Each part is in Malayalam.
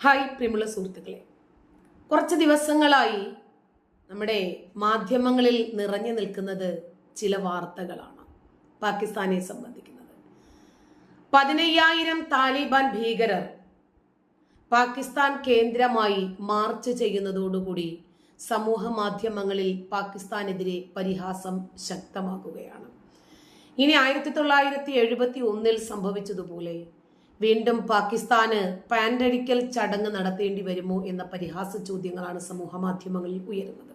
ഹായ് പ്രിയമുള്ള സുഹൃത്തുക്കളെ, കുറച്ച് ദിവസങ്ങളായി നമ്മുടെ മാധ്യമങ്ങളിൽ നിറഞ്ഞു നിൽക്കുന്നത് ചില വാർത്തകളാണ് പാകിസ്ഥാനെ സംബന്ധിക്കുന്നത്. 15,000 താലിബാൻ ഭീകരർ പാകിസ്ഥാൻ കേന്ദ്രമായി മാർച്ച് ചെയ്യുന്നതോടുകൂടി സമൂഹ മാധ്യമങ്ങളിൽ പാകിസ്ഥാനെതിരെ പരിഹാസം ശക്തമാകുകയാണ്. ഇനി 1971 സംഭവിച്ചതുപോലെ വീണ്ടും പാകിസ്ഥാന് പാൻഡടിക്കൽ ചടങ്ങ് നടത്തേണ്ടി വരുമോ എന്ന പരിഹാസ ചോദ്യങ്ങളാണ് സമൂഹ മാധ്യമങ്ങളിൽ ഉയരുന്നത്.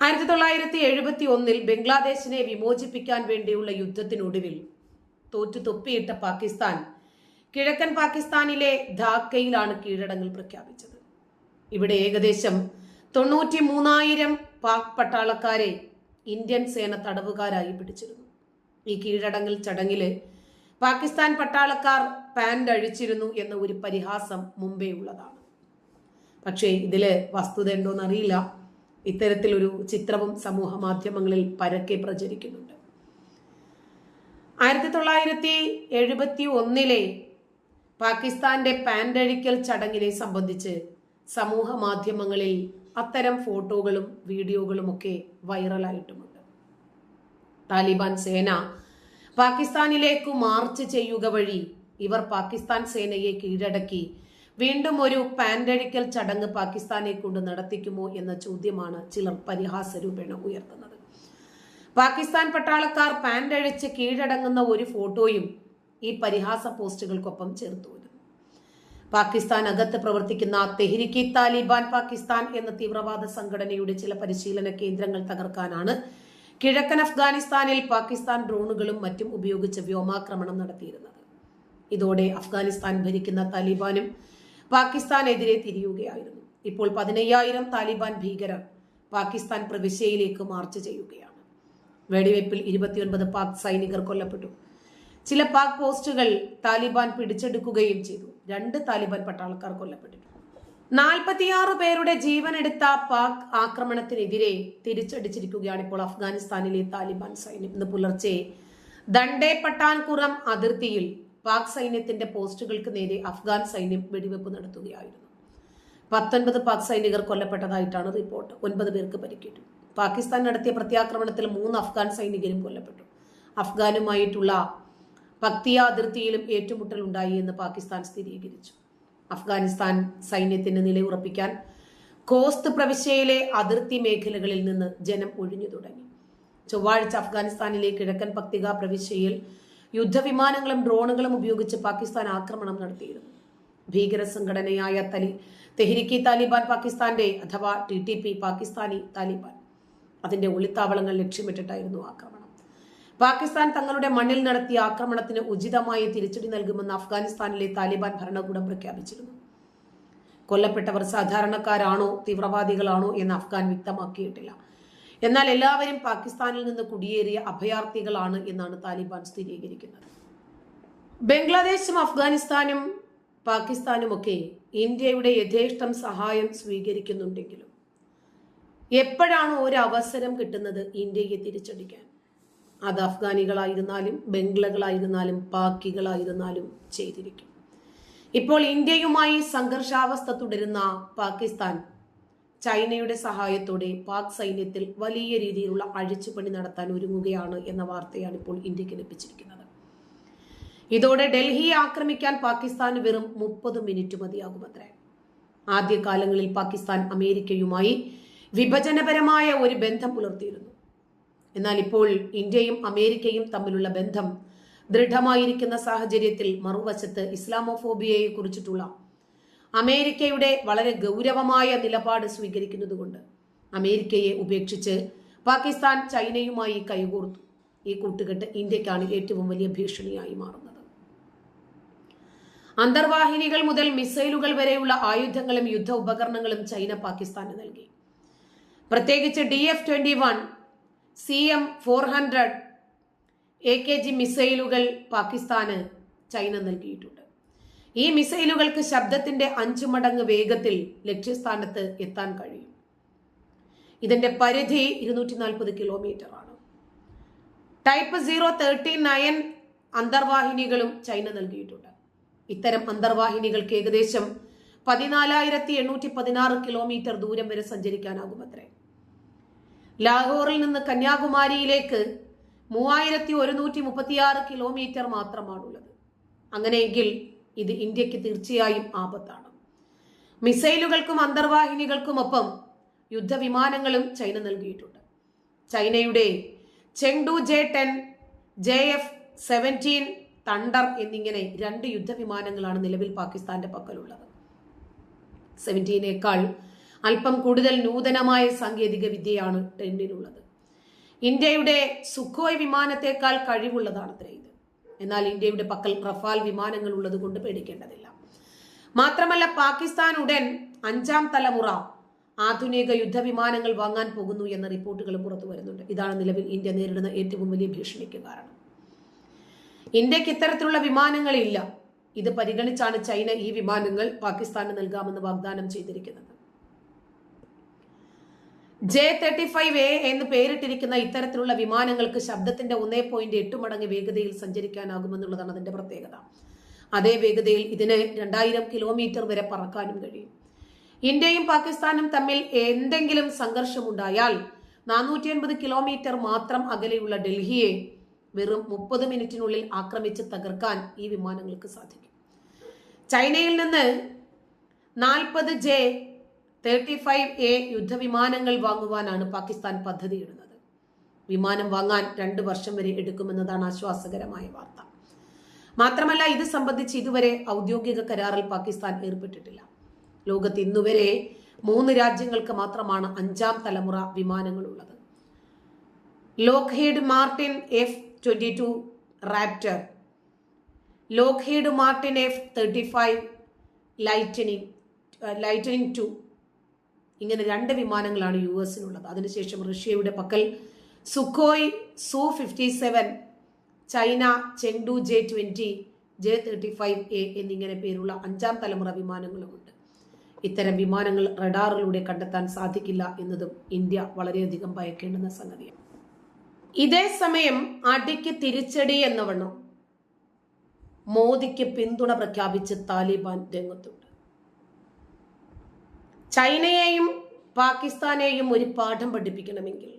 1971 ബംഗ്ലാദേശിനെ വിമോചിപ്പിക്കാൻ വേണ്ടിയുള്ള യുദ്ധത്തിനൊടുവിൽ തോറ്റു തൊപ്പിയിട്ട പാകിസ്ഥാൻ കിഴക്കൻ പാകിസ്ഥാനിലെ ധാക്കയിലാണ് കീഴടങ്ങൽ പ്രഖ്യാപിച്ചത്. ഇവിടെ ഏകദേശം 93,000 പാക് പട്ടാളക്കാരെ ഇന്ത്യൻ സേന തടവുകാരായി പിടിച്ചിരുന്നു. ഈ കീഴടങ്ങൽ ചടങ്ങില് പാകിസ്ഥാൻ പട്ടാളക്കാർ പാൻറ് അഴിച്ചിരുന്നു എന്ന ഒരു പരിഹാസം മുമ്പേ ഉള്ളതാണ്. പക്ഷേ ഇതില് വസ്തുത ഉണ്ടോന്നറിയില്ല. ഇത്തരത്തിലൊരു ചിത്രവും സമൂഹ മാധ്യമങ്ങളിൽ പരക്കെ പ്രചരിക്കുന്നുണ്ട്. 1971 പാകിസ്ഥാന്റെ പാൻറ് അഴിക്കൽ ചടങ്ങിനെ സംബന്ധിച്ച് സമൂഹ മാധ്യമങ്ങളിൽ അത്തരം ഫോട്ടോകളും വീഡിയോകളും ഒക്കെ വൈറലായിട്ടുമുണ്ട്. താലിബാൻ സേന പാകിസ്ഥാനിലേക്ക് മാർച്ച് ചെയ്യുക വഴി ഇവർ പാകിസ്ഥാൻ സേനയെ കീഴടക്കി വീണ്ടും ഒരു പാൻഡടിക്കൽ ചടങ്ങ് പാകിസ്ഥാനെ കൊണ്ട് നടത്തിക്കുമോ എന്ന ചോദ്യമാണ് ചിലർ പരിഹാസ രൂപേണ ഉയർത്തുന്നത്. പാകിസ്ഥാൻ പട്ടാളക്കാർ പാൻഡഴിച്ച് കീഴടങ്ങുന്ന ഒരു ഫോട്ടോയും ഈ പരിഹാസ പോസ്റ്റുകൾക്കൊപ്പം ചേർത്തു വരുന്നു. പാകിസ്ഥാൻ അകത്ത് പ്രവർത്തിക്കുന്ന തെഹ്രിക്ക് താലിബാൻ പാകിസ്ഥാൻ എന്ന തീവ്രവാദ സംഘടനയുടെ ചില പരിശീലന കേന്ദ്രങ്ങൾ തകർക്കാനാണ് കിഴക്കൻ അഫ്ഗാനിസ്ഥാനിൽ പാകിസ്ഥാൻ ഡ്രോണുകളും മറ്റും ഉപയോഗിച്ച് വ്യോമാക്രമണം നടത്തിയിരുന്നത്. ഇതോടെ അഫ്ഗാനിസ്ഥാൻ ഭരിക്കുന്ന താലിബാനും പാകിസ്ഥാനെതിരെ തിരിയുകയായിരുന്നു. ഇപ്പോൾ 15,000 താലിബാൻ ഭീകരർ പാകിസ്ഥാൻ പ്രവിശ്യയിലേക്ക് മാർച്ച് ചെയ്യുകയാണ്. വെടിവയ്പിൽ 29 പാക് സൈനികർ കൊല്ലപ്പെട്ടു. ചില പാക് പോസ്റ്റുകൾ താലിബാൻ പിടിച്ചെടുക്കുകയും ചെയ്തു. 2 താലിബാൻ പട്ടാളക്കാർ കൊല്ലപ്പെട്ടിട്ടുണ്ട്. 46 പേരുടെ ജീവനെടുത്ത പാക് ആക്രമണത്തിനെതിരെ തിരിച്ചടിച്ചിരിക്കുകയാണ് ഇപ്പോൾ അഫ്ഗാനിസ്ഥാനിലെ താലിബാൻ സൈന്യം. ഇന്ന് പുലർച്ചെ ദണ്ഡെ പട്ടാൻകുറം അതിർത്തിയിൽ പാക് സൈന്യത്തിന്റെ പോസ്റ്റുകൾക്ക് നേരെ അഫ്ഗാൻ സൈന്യം വെടിവെപ്പ് നടത്തുകയായിരുന്നു. 19 പാക് സൈനികർ കൊല്ലപ്പെട്ടതായിട്ടാണ് റിപ്പോർട്ട്. 9 പേർക്ക് പരിക്കേറ്റു. പാകിസ്ഥാൻ നടത്തിയ പ്രത്യാക്രമണത്തിൽ 3 അഫ്ഗാൻ സൈനികരും കൊല്ലപ്പെട്ടു. അഫ്ഗാനുമായിട്ടുള്ള പക്തിയ അതിർത്തിയിലും ഏറ്റുമുട്ടൽ ഉണ്ടായി എന്ന് പാകിസ്ഥാൻ സ്ഥിരീകരിച്ചു. അഫ്ഗാനിസ്ഥാൻ സൈന്യത്തിന് നിലയുറപ്പിക്കാൻ കോസ്ത് പ്രവിശ്യയിലെ അതിർത്തി മേഖലകളിൽ നിന്ന് ജനം ഒഴിഞ്ഞു തുടങ്ങി. ചൊവ്വാഴ്ച അഫ്ഗാനിസ്ഥാനിലെ കിഴക്കൻ പക്തിക പ്രവിശ്യയിൽ യുദ്ധവിമാനങ്ങളും ഡ്രോണുകളും ഉപയോഗിച്ച് പാകിസ്ഥാൻ ആക്രമണം നടത്തിയിരുന്നു. ഭീകര സംഘടനയായ തെഹ്രിക്ക് താലിബാൻ പാകിസ്ഥാന്റെ അഥവാ TTP പാകിസ്ഥാനി താലിബാൻ അതിന്റെ ഒളിത്താവളങ്ങൾ ലക്ഷ്യമിട്ടിട്ടായിരുന്നു ആക്രമണം. പാകിസ്ഥാൻ തങ്ങളുടെ മണ്ണിൽ നടത്തിയ ആക്രമണത്തിന് ഉചിതമായ തിരിച്ചടി നൽകുമെന്ന് അഫ്ഗാനിസ്ഥാനിലെ താലിബാൻ ഭരണകൂടം പ്രഖ്യാപിച്ചിരുന്നു. കൊല്ലപ്പെട്ടവർ സാധാരണക്കാരാണോ തീവ്രവാദികളാണോ എന്ന് അഫ്ഗാൻ വ്യക്തമാക്കിയിട്ടില്ല. എന്നാൽ എല്ലാവരും പാകിസ്ഥാനിൽ നിന്ന് കുടിയേറിയ അഭയാർത്ഥികളാണ് എന്നാണ് താലിബാൻ സ്ഥിരീകരിക്കുന്നത്. ബംഗ്ലാദേശും അഫ്ഗാനിസ്ഥാനും പാകിസ്ഥാനുമൊക്കെ ഇന്ത്യയുടെ യഥേഷ്ടം സഹായം സ്വീകരിക്കുന്നുണ്ടെങ്കിലും എപ്പോഴാണ് ഒരു അവസരം കിട്ടുന്നത് ഇന്ത്യയെ തിരിച്ചടിക്കാൻ? അത് അഫ്ഗാനികളായിരുന്നാലും ബംഗ്ലകളായിരുന്നാലും പാക്കികളായിരുന്നാലും ചെയ്തിരിക്കും. ഇപ്പോൾ ഇന്ത്യയുമായി സംഘർഷാവസ്ഥ തുടരുന്ന പാകിസ്ഥാൻ ചൈനയുടെ സഹായത്തോടെ പാക് സൈന്യത്തിൽ വലിയ രീതിയിലുള്ള അഴിച്ചുപണി നടത്താൻ ഒരുങ്ങുകയാണ് എന്ന വാർത്തയാണ് ഇപ്പോൾ ഇന്ത്യക്ക് ലഭിച്ചിരിക്കുന്നത്. ഇതോടെ ഡൽഹി ആക്രമിക്കാൻ പാകിസ്ഥാന് വെറും 30 മിനിറ്റ് മതിയാകുമത്രേ. ആദ്യകാലങ്ങളിൽ പാകിസ്ഥാൻ അമേരിക്കയുമായി വിഭജനപരമായ ഒരു ബന്ധം പുലർത്തിയിരുന്നു. എന്നാൽ ഇപ്പോൾ ഇന്ത്യയും അമേരിക്കയും തമ്മിലുള്ള ബന്ധം ദൃഢമായിരിക്കുന്ന സാഹചര്യത്തിൽ മറുവശത്ത് ഇസ്ലാമോഫോബിയയെ കുറിച്ചിട്ടുള്ള അമേരിക്കയുടെ വളരെ ഗൗരവമായ നിലപാട് സ്വീകരിക്കുന്നതുകൊണ്ട് അമേരിക്കയെ ഉപേക്ഷിച്ച് പാകിസ്ഥാൻ ചൈനയുമായി കൈകോർത്തു. ഈ കൂട്ടുകെട്ട് ഇന്ത്യക്കാണ് ഏറ്റവും വലിയ ഭീഷണിയായി മാറുന്നത്. അന്തർവാഹിനികൾ മുതൽ മിസൈലുകൾ വരെയുള്ള ആയുധങ്ങളും യുദ്ധ ഉപകരണങ്ങളും ചൈന പാകിസ്ഥാന് നൽകി. പ്രത്യേകിച്ച് DF-21 CM-400 AKG മിസൈലുകൾ പാകിസ്ഥാന് ചൈന നൽകിയിട്ടുണ്ട്. ഈ മിസൈലുകൾക്ക് ശബ്ദത്തിന്റെ 5 മടങ്ങ് വേഗത്തിൽ ലക്ഷ്യസ്ഥാനത്ത് എത്താൻ കഴിയും. ഇതിന്റെ പരിധി 240 കിലോമീറ്റർ ആണ്. ടൈപ്പ് 039 അന്തർവാഹിനികളും ചൈന നൽകിയിട്ടുണ്ട്. ഇത്തരം അന്തർവാഹിനികൾക്ക് ഏകദേശം 14,816 കിലോമീറ്റർ ദൂരം വരെ സഞ്ചരിക്കാനാകുമത്രേ. ലാഹോറിൽ നിന്ന് കന്യാകുമാരിയിലേക്ക് 3,136 കിലോമീറ്റർ മാത്രമാണുള്ളത്. അങ്ങനെയെങ്കിൽ ഇത് ഇന്ത്യക്ക് തീർച്ചയായും ആപത്താണ്. മിസൈലുകൾക്കും അന്തർവാഹിനികൾക്കുമൊപ്പം യുദ്ധവിമാനങ്ങളും ചൈന നൽകിയിട്ടുണ്ട്. ചൈനയുടെ ചെങ്ഡു J-10, JF-17 തണ്ടർ എന്നിങ്ങനെ 2 യുദ്ധവിമാനങ്ങളാണ് നിലവിൽ പാകിസ്ഥാന്റെ പക്കലുള്ളത്. 17നേക്കാൾ അല്പം കൂടുതൽ നൂതനമായ സാങ്കേതിക വിദ്യയാണ് 10-നുള്ളത്. ഇന്ത്യയുടെ സുഖോയ് വിമാനത്തെക്കാൾ കഴിവുള്ളതാണത്രേ ഇത്. എന്നാൽ ഇന്ത്യയുടെ പക്കൽ റഫാൽ വിമാനങ്ങൾ ഉള്ളത് കൊണ്ട് പേടിക്കേണ്ടതില്ല. മാത്രമല്ല, പാകിസ്ഥാൻ ഉടൻ 5ാം തലമുറ ആധുനിക യുദ്ധവിമാനങ്ങൾ വാങ്ങാൻ പോകുന്നു എന്ന റിപ്പോർട്ടുകളും പുറത്തു വരുന്നുണ്ട്. ഇതാണ് നിലവിൽ ഇന്ത്യ നേരിടുന്ന ഏറ്റവും വലിയ ഭീഷണിക്ക് കാരണം. ഇന്ത്യക്ക് ഇത്തരത്തിലുള്ള വിമാനങ്ങളില്ല. ഇത് പരിഗണിച്ചാണ് ചൈന ഈ വിമാനങ്ങൾ പാകിസ്ഥാന് നൽകാമെന്ന് വാഗ്ദാനം ചെയ്തിരിക്കുന്നത്. J-35A എന്ന് പേരിട്ടിരിക്കുന്ന ഇത്തരത്തിലുള്ള വിമാനങ്ങൾക്ക് ശബ്ദത്തിന്റെ 1.8 മടങ്ങ് വേഗതയിൽ സഞ്ചരിക്കാനാകുമെന്നുള്ളതാണ് അതിന്റെ പ്രത്യേകത. അതേ വേഗതയിൽ ഇതിന് 2000 കിലോമീറ്റർ വരെ പറക്കാനും കഴിയും. ഇന്ത്യയും പാകിസ്ഥാനും തമ്മിൽ എന്തെങ്കിലും സംഘർഷമുണ്ടായാൽ 450 കിലോമീറ്റർ മാത്രം അകലെയുള്ള ഡൽഹിയെ വെറും 30 മിനിറ്റിനുള്ളിൽ ആക്രമിച്ച് തകർക്കാൻ ഈ വിമാനങ്ങൾക്ക് സാധിക്കും. ചൈനയിൽ നിന്ന് 40 J-35A യുദ്ധവിമാനങ്ങൾ വാങ്ങുവാനാണ് പാകിസ്ഥാൻ പദ്ധതിയിടുന്നത്. വിമാനം വാങ്ങാൻ 2 വർഷം വരെ എടുക്കുമെന്നതാണ് ആശ്വാസകരമായ വാർത്ത. മാത്രമല്ല, ഇത് സംബന്ധിച്ച് ഇതുവരെ ഔദ്യോഗിക കരാറിൽ പാകിസ്ഥാൻ ഏർപ്പെട്ടിട്ടില്ല. ലോകത്ത് ഇന്നുവരെ 3 രാജ്യങ്ങൾക്ക് മാത്രമാണ് 5ാം തലമുറ വിമാനങ്ങൾ ഉള്ളത്. Lockheed Martin F-22 Raptor, Lockheed Martin F-35 lightening 2 ഇങ്ങനെ 2 വിമാനങ്ങളാണ് US-നുള്ളത്. അതിനുശേഷം റഷ്യയുടെ പക്കൽ Sukhoi Su-57, China Chengdu J-20, J-35A എന്നിങ്ങനെ പേരുള്ള 5ാം തലമുറ വിമാനങ്ങളുമുണ്ട്. ഇത്തരം വിമാനങ്ങൾ റഡാറിലൂടെ കണ്ടെത്താൻ സാധിക്കില്ല എന്നതും ഇന്ത്യ വളരെയധികം ഭയക്കേണ്ടുന്ന സംഗതിയാണ്. ഇതേ സമയം അടിക്ക് തിരിച്ചടി എന്നവണ്ണം മോദിക്ക് പിന്തുണ പ്രഖ്യാപിച്ച് താലിബാൻ രംഗത്തുണ്ട്. ചൈനയെയും പാകിസ്ഥാനെയും ഒരു പാഠം പഠിപ്പിക്കണമെങ്കിൽ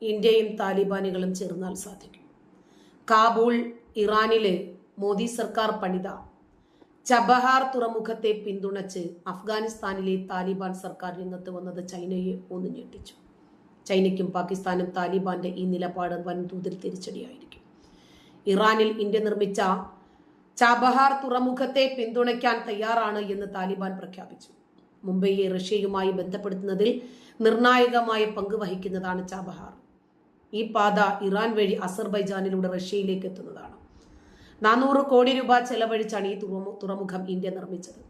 ഇന്ത്യയും താലിബാനുകളും ചേർന്നാൽ സാധിക്കും. കാബൂൾ, ഇറാനിലെ മോദി സർക്കാർ പണിത ചബഹാർ തുറമുഖത്തെ പിന്തുണച്ച് അഫ്ഗാനിസ്ഥാനിലെ താലിബാൻ സർക്കാർ രംഗത്ത് വന്നത് ചൈനയെ ഒന്ന് ഞെട്ടിച്ചു. ചൈനയ്ക്കും പാകിസ്ഥാനും താലിബാന്റെ ഈ നിലപാട് വൻതോതിൽ തിരിച്ചടിയായിരിക്കും. ഇറാനിൽ ഇന്ത്യ നിർമ്മിച്ച ചബഹാർ തുറമുഖത്തെ പിന്തുണയ്ക്കാൻ തയ്യാറാണ് എന്ന് താലിബാൻ പ്രഖ്യാപിച്ചു. മുംബൈയെ റഷ്യയുമായി ബന്ധപ്പെടുത്തുന്നതിൽ നിർണായകമായ പങ്ക് വഹിക്കുന്നതാണ് ചബഹാർ. ഈ പാത ഇറാൻ വഴി അസർബൈജാനിലൂടെ റഷ്യയിലേക്ക് എത്തുന്നതാണ്. 400 കോടി രൂപ ചെലവഴിച്ചാണ് ഈ തുറമുഖം ഇന്ത്യ നിർമ്മിച്ചത്.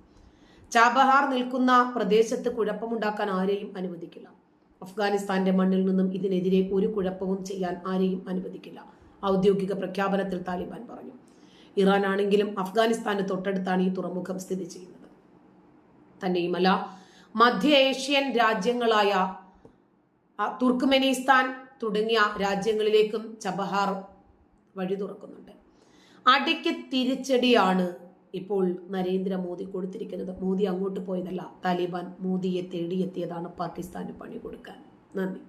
ചാബഹാർ നിൽക്കുന്ന പ്രദേശത്ത് കുഴപ്പമുണ്ടാക്കാൻ ആരെയും അനുവദിക്കില്ല. അഫ്ഗാനിസ്ഥാന്റെ മണ്ണിൽ നിന്നും ഇതിനെതിരെ ഒരു കുഴപ്പവും ചെയ്യാൻ ആരെയും അനുവദിക്കില്ല, ഔദ്യോഗിക പ്രഖ്യാപനത്തിൽ താലിബാൻ പറഞ്ഞു. ഇറാൻ ആണെങ്കിലും അഫ്ഗാനിസ്ഥാന് തൊട്ടടുത്താണ് ഈ തുറമുഖം സ്ഥിതി ചെയ്യുന്നത്. തന്നെയുമല്ല, മധ്യ ഏഷ്യൻ രാജ്യങ്ങളായ തുർക്ക്മെനിസ്ഥാൻ തുടങ്ങിയ രാജ്യങ്ങളിലേക്കും ചബഹാർ വഴി തുറക്കുന്നുണ്ട്. അടിക്ക് തിരിച്ചടിയാണ് ഇപ്പോൾ നരേന്ദ്രമോദി കൊടുത്തിരിക്കുന്നത്. മോദി അങ്ങോട്ട് പോയതല്ല, താലിബാൻ മോദിയെ തേടിയെത്തിയതാണ് പാകിസ്ഥാന് പണി കൊടുക്കാൻ. നന്ദി.